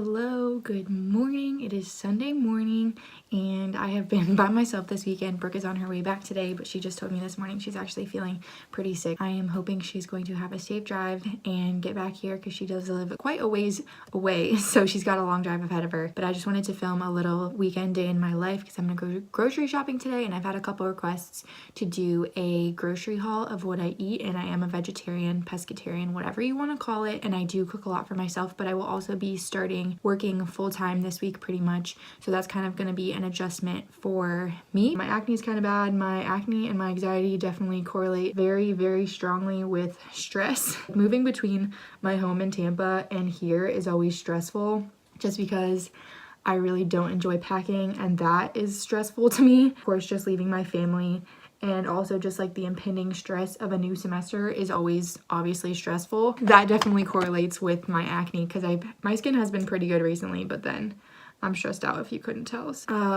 Hello, good morning. It is Sunday morning and I have been by myself this weekend. Brooke is on her way back today, but she just told me this morning she's actually feeling pretty sick. I am hoping she's going to have a safe drive and get back here because she does live quite a ways away, so she's got a long drive ahead of her. But I just wanted to film a little weekend day in my life because I'm gonna go grocery shopping today, and I've had a couple requests to do a grocery haul of what I eat, and I am a vegetarian, pescatarian, whatever you want to call it, and I do cook a lot for myself, but I will also be starting working full-time this week pretty much, so that's kind of going to be an adjustment for me. My acne is kind of bad. My acne and my anxiety definitely correlate very strongly with stress. Moving between my home in Tampa and here is always stressful just because I really don't enjoy packing, and that is stressful to me. Of course, just leaving my family and also just like the impending stress of a new semester is always obviously stressful. That definitely correlates with my acne because my skin has been pretty good recently, but then I'm stressed out if you couldn't tell.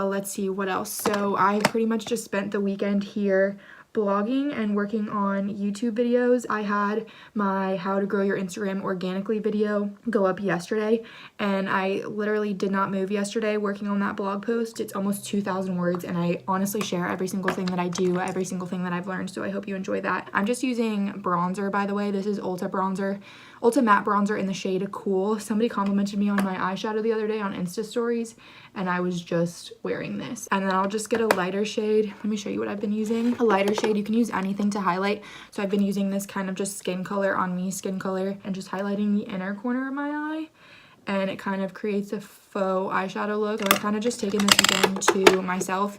Let's see what else. So I pretty much just spent the weekend here blogging and working on YouTube videos. I had my how to grow your Instagram organically video go up yesterday, and I literally did not move yesterday working on that blog post. It's almost 2,000 words, and I honestly share every single thing that I do, every single thing that I've learned, so I hope you enjoy that. I'm just using bronzer, by the way. This is Ulta matte bronzer in the shade Cool. Somebody complimented me on my eyeshadow the other day on Insta stories, and I was just wearing this. And then I'll just get a lighter shade. Let me show you what I've been using. A lighter shade. You can use anything to highlight. So I've been using this kind of just skin color on me, skin color, and just highlighting the inner corner of my eye. And it kind of creates a faux eyeshadow look. So I've kind of just taken this weekend to myself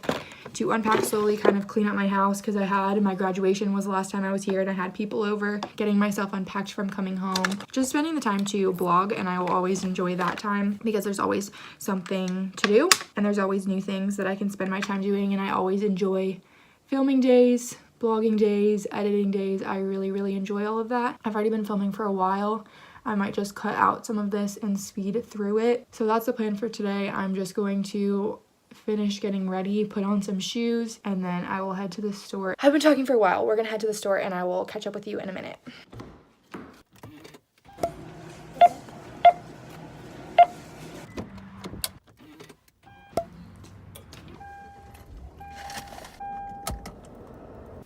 to unpack slowly, kind of clean up my house, because my graduation was the last time I was here and I had people over, getting myself unpacked from coming home, just spending the time to blog, and I will always enjoy that time because there's always something to do and there's always new things that I can spend my time doing, and I always enjoy filming days, blogging days, editing days. I really enjoy all of that. I've already been filming for a while. I might just cut out some of this and speed through it. So that's the plan for today. I'm just going to finish getting ready, put on some shoes, and then I will head to the store. I've been talking for a while. We're gonna head to the store and I will catch up with you in a minute.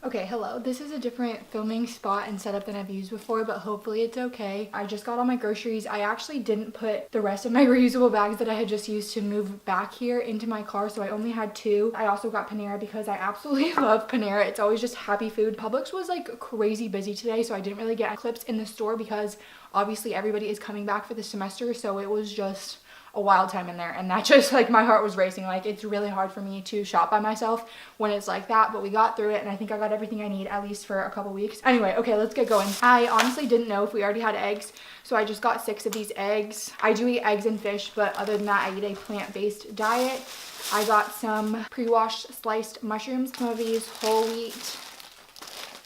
Okay, hello. This is a different filming spot and setup than I've used before, but hopefully it's okay. I just got all my groceries. I actually didn't put the rest of my reusable bags that I had just used to move back here into my car, so I only had 2. I also got Panera because I absolutely love Panera. It's always just happy food. Publix was like crazy busy today, so I didn't really get clips in the store because obviously everybody is coming back for the semester, so it was just a wild time in there, and that just like my heart was racing. Like, it's really hard for me to shop by myself when it's like that, but we got through it, and I think I got everything I need at least for a couple weeks. Anyway, okay, let's get going. I honestly didn't know if we already had eggs, so I just got 6 of these eggs. I do eat eggs and fish, but other than that I eat a plant-based diet. I got some pre-washed sliced mushrooms, some of these whole wheat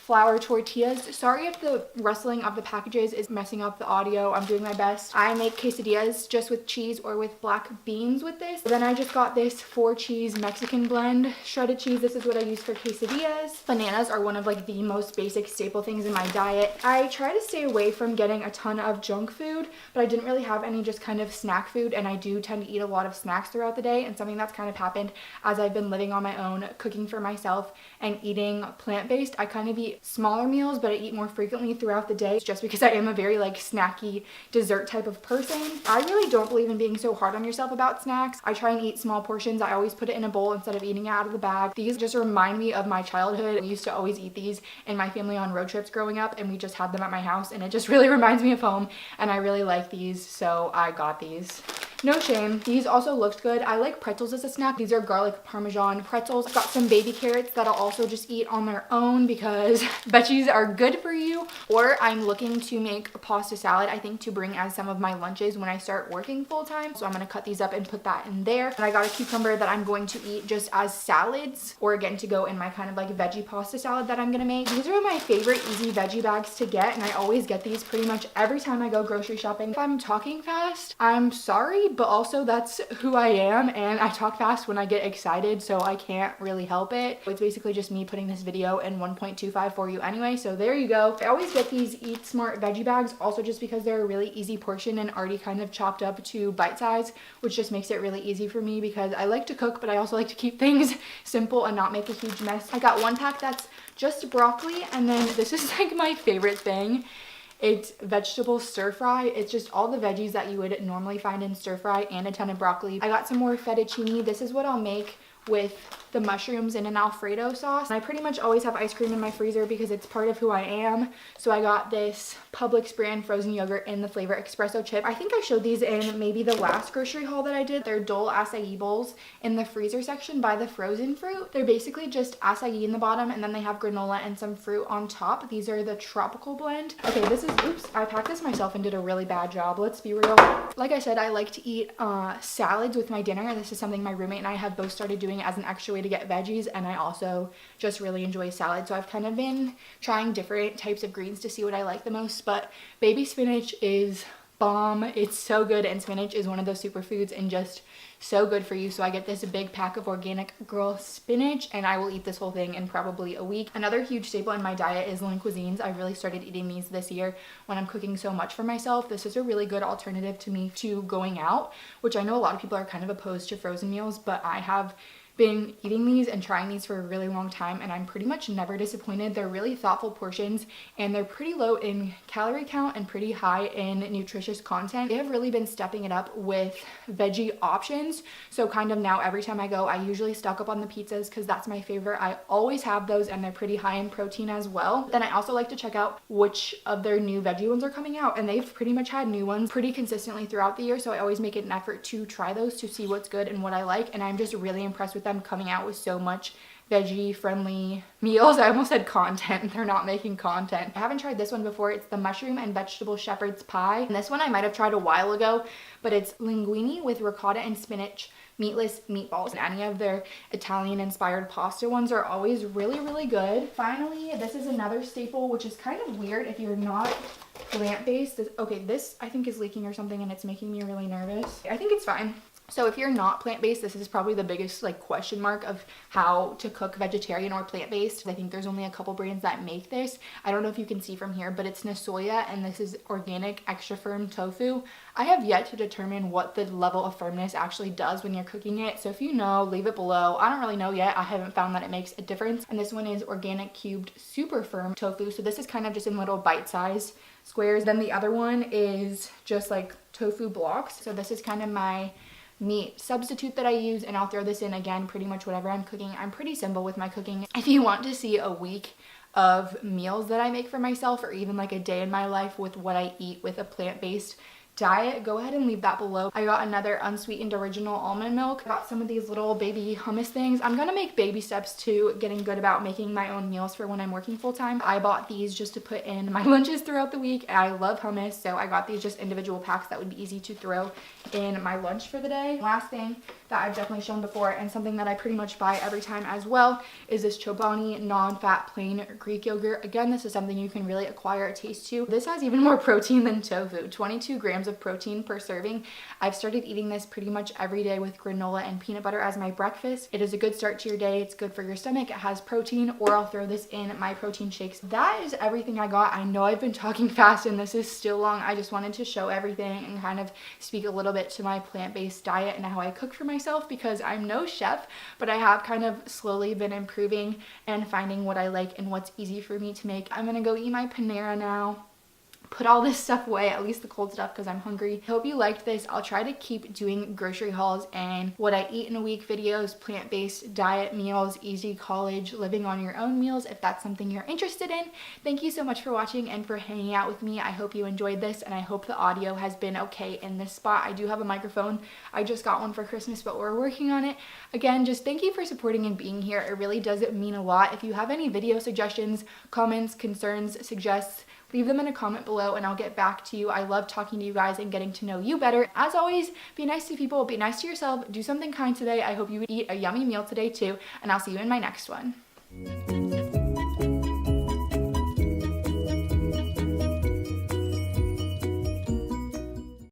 flour tortillas. Sorry if the rustling of the packages is messing up the audio. I'm doing my best. I make quesadillas just with cheese or with black beans with this. Then I just got this 4 cheese Mexican blend shredded cheese. This is what I use for quesadillas. Bananas are one of like the most basic staple things in my diet. I try to stay away from getting a ton of junk food, but I didn't really have any just kind of snack food, and I do tend to eat a lot of snacks throughout the day, and something that's kind of happened as I've been living on my own, cooking for myself and eating plant-based. I kind of eat smaller meals, but I eat more frequently throughout the day just because I am a very like snacky dessert type of person. I really don't believe in being so hard on yourself about snacks. I try and eat small portions. I always put it in a bowl instead of eating it out of the bag. These just remind me of my childhood. We used to always eat these in my family on road trips growing up, and we just had them at my house, and it just really reminds me of home, and I really like these, so I got these. No shame. These also looked good. I like pretzels as a snack. These are garlic parmesan pretzels. Got some baby carrots that I'll also just eat on their own because veggies are good for you. Or I'm looking to make a pasta salad, I think, to bring as some of my lunches when I start working full time. So I'm going to cut these up and put that in there. And I got a cucumber that I'm going to eat just as salads, or again to go in my kind of like veggie pasta salad that I'm going to make. These are my favorite easy veggie bags to get, and I always get these pretty much every time I go grocery shopping. If I'm talking fast, I'm sorry, but also that's who I am, and I talk fast when I get excited, so I can't really help it. It's basically just me putting this video in 1.25 for you anyway, so there you go. I always get these Eat Smart veggie bags also just because they're a really easy portion and already kind of chopped up to bite size, which just makes it really easy for me because I like to cook, but I also like to keep things simple and not make a huge mess. I got one pack that's just broccoli, and then this is like my favorite thing. It's vegetable stir fry. It's just all the veggies that you would normally find in stir fry and a ton of broccoli. I got some more fettuccine. This is what I'll make with the mushrooms in an Alfredo sauce. And I pretty much always have ice cream in my freezer because it's part of who I am. So I got this Publix brand frozen yogurt in the flavor espresso chip. I think I showed these in maybe the last grocery haul that I did. They're Dole acai bowls in the freezer section by the frozen fruit. They're basically just acai in the bottom, and then they have granola and some fruit on top. These are the tropical blend. Okay, this is, oops, I packed this myself and did a really bad job. Let's be real. Like I said, I like to eat salads with my dinner. This is something my roommate and I have both started doing as an extra way to get veggies, and I also just really enjoy salad. So I've kind of been trying different types of greens to see what I like the most, but baby spinach is bomb. It's so good, and spinach is one of those superfoods and just so good for you. So I get this big pack of organic girl spinach, and I will eat this whole thing in probably a week. Another huge staple in my diet is lean cuisines. I've really started eating these this year when I'm cooking so much for myself. This is a really good alternative to me to going out, which I know a lot of people are kind of opposed to frozen meals, but I have been eating these and trying these for a really long time, and I'm pretty much never disappointed. They're really thoughtful portions, and they're pretty low in calorie count and pretty high in nutritious content. They have really been stepping it up with veggie options. So kind of now every time I go, I usually stock up on the pizzas because that's my favorite. I always have those, and they're pretty high in protein as well. Then I also like to check out which of their new veggie ones are coming out, and they've pretty much had new ones pretty consistently throughout the year. So I always make it an effort to try those to see what's good and what I like, and I'm just really impressed with them coming out with so much veggie friendly meals. I almost said content. They're not making content. I haven't tried this one before. It's the mushroom and vegetable shepherd's pie, and this one I might have tried a while ago, but it's linguine with ricotta and spinach meatless meatballs. And any of their Italian inspired pasta ones are always really good. Finally, this is another staple, which is kind of weird if you're not plant-based. Okay, this I think is leaking or something, and it's making me really nervous. I think it's fine. So if you're not plant-based, this is probably the biggest like question mark of how to cook vegetarian or plant-based. I think there's only a couple brands that make this. I don't know if you can see from here, but it's Nasoya, and this is organic extra firm tofu. I have yet to determine what the level of firmness actually does when you're cooking it. So if you know, leave it below. I don't really know yet. I haven't found that it makes a difference. And this one is organic cubed super firm tofu. So this is kind of just in little bite-size squares. Then the other one is just like tofu blocks. So this is kind of my meat substitute that I use, and I'll throw this in again pretty much whatever I'm cooking. I'm pretty simple with my cooking. If you want to see a week of meals that I make for myself, or even like a day in my life with what I eat with a plant-based diet, go ahead and leave that below. I got another unsweetened original almond milk. I got some of these little baby hummus things. I'm gonna make baby steps to getting good about making my own meals for when I'm working full-time. I bought these just to put in my lunches throughout the week. I love hummus, so I got these just individual packs that would be easy to throw in my lunch for the day. Last thing that I've definitely shown before, and something that I pretty much buy every time as well, is this Chobani non-fat plain Greek yogurt. Again, this is something you can really acquire a taste to. This has even more protein than tofu, 22 grams of protein per serving. I've started eating this pretty much every day with granola and peanut butter as my breakfast. It is a good start to your day. It's good for your stomach. It has protein, or I'll throw this in my protein shakes. That is everything I got. I know I've been talking fast and this is still long. I just wanted to show everything and kind of speak a little bit to my plant-based diet and how I cook for myself, because I'm no chef, but I have kind of slowly been improving and finding what I like and what's easy for me to make. I'm gonna go eat my Panera now, put all this stuff away, at least the cold stuff, because I'm hungry. I hope you liked this. I'll try to keep doing grocery hauls and what I eat in a week videos, plant-based diet meals, easy college, living on your own meals, if that's something you're interested in. Thank you so much for watching and for hanging out with me. I hope you enjoyed this, and I hope the audio has been okay in this spot. I do have a microphone. I just got one for Christmas, but we're working on it. Again, just thank you for supporting and being here. It really does mean a lot. If you have any video suggestions, comments, concerns, suggests, leave them in a comment below and I'll get back to you. I love talking to you guys and getting to know you better. As always, be nice to people, be nice to yourself, do something kind today. I hope you eat a yummy meal today too, and I'll see you in my next one.